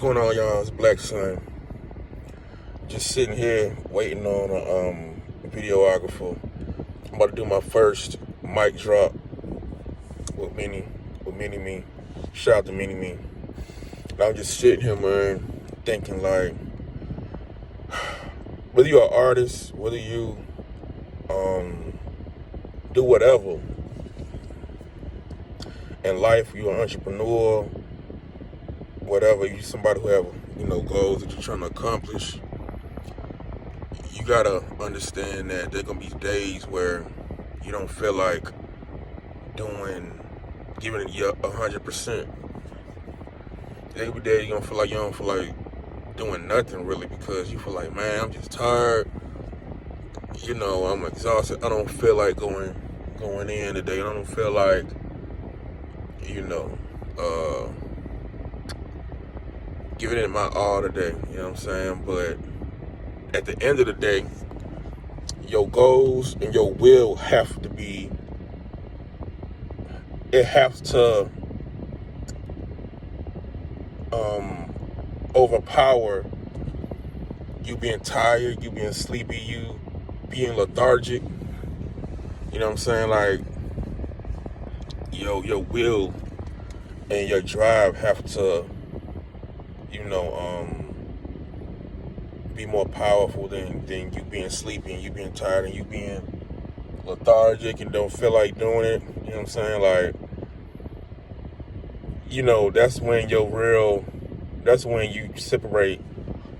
going on, y'all? It's Black Sun. Just sitting here waiting on a videographer. I'm about to do my first mic drop with Mini Me. Shout out to Mini Me. And I'm just sitting here, man, thinking like, whether you're an artist, whether you do whatever in life, you're an entrepreneur, whatever, you somebody who have goals that you're trying to accomplish. You gotta understand that there gonna be days where you don't feel like giving it your 100%. There gonna be days you don't feel like doing nothing really, because you feel like, man, I'm just tired. I'm exhausted. I don't feel like going in today. I don't feel like, giving it my all today. You know what I'm saying? But at the end of the day, your goals and your will have to overpower you being tired, you being sleepy, you being lethargic. You know what I'm saying? Like, your will and your drive have to, be more powerful than you being sleepy and you being tired and you being lethargic and don't feel like doing it. You know what I'm saying? Like, that's when you separate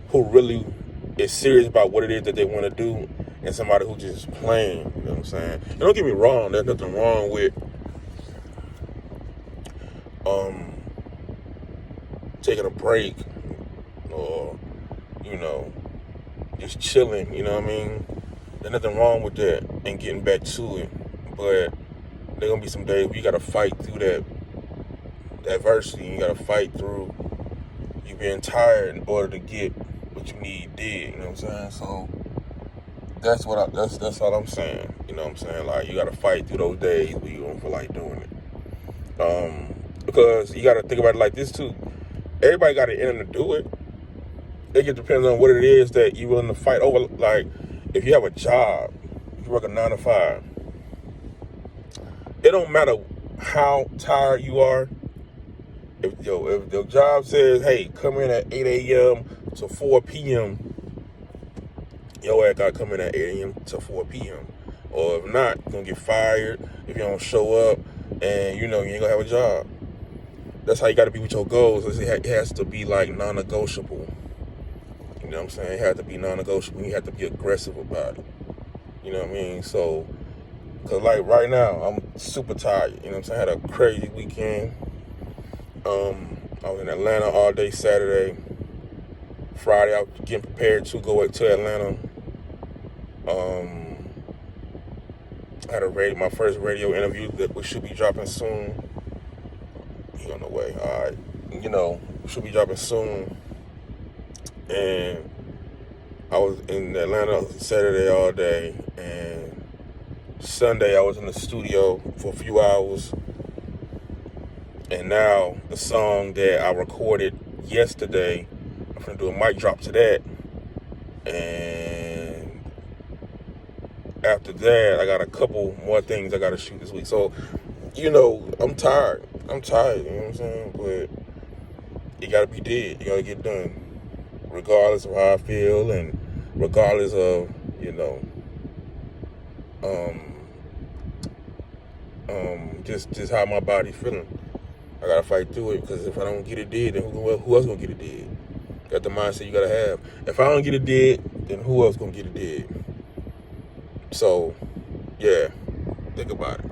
who really is serious about what it is that they want to do and somebody who just playing. You know what I'm saying? And don't get me wrong, there's nothing wrong with taking a break or just chilling, you know what I mean? There's nothing wrong with that and getting back to it. But there's gonna be some days where you gotta fight through that adversity. You gotta fight through you being tired in order to get what you need did, you know what I'm saying? So that's all I'm saying. You know what I'm saying? Like, you gotta fight through those days where you don't feel like doing it. Because you gotta think about it like this too. Everybody got an end to do it. It just depends on what it is that you're willing to fight over. Like, if you have a job, if you work a 9 to 5, it don't matter how tired you are. If your job says, hey, come in at 8 a.m. to 4 p.m., your ass gotta come in at 8 a.m. to 4 p.m. Or if not, you're gonna get fired if you don't show up, and you ain't gonna have a job. That's how you gotta be with your goals. It has to be like non-negotiable. You know what I'm saying? It has to be non-negotiable. You have to be aggressive about it. You know what I mean? So, because like right now, I'm super tired. You know what I'm saying? I had a crazy weekend. I was in Atlanta all day Saturday. Friday, I was getting prepared to go to Atlanta. I had my first radio interview that we should be dropping soon. He on the way. All right. Should be dropping soon. And I was in Atlanta Saturday all day, and Sunday I was in the studio for a few hours. And now the song that I recorded yesterday, I'm gonna do a mic drop to that. And after that, I got a couple more things I gotta shoot this week. So, I'm tired. You know what I'm saying? But it gotta be did. You gotta get done, regardless of how I feel and regardless of just how my body's feeling. I gotta fight through it, because if I don't get it did, then who else gonna get it did? That's the mindset you gotta have. If I don't get it did, then who else gonna get it did? So, yeah, think about it.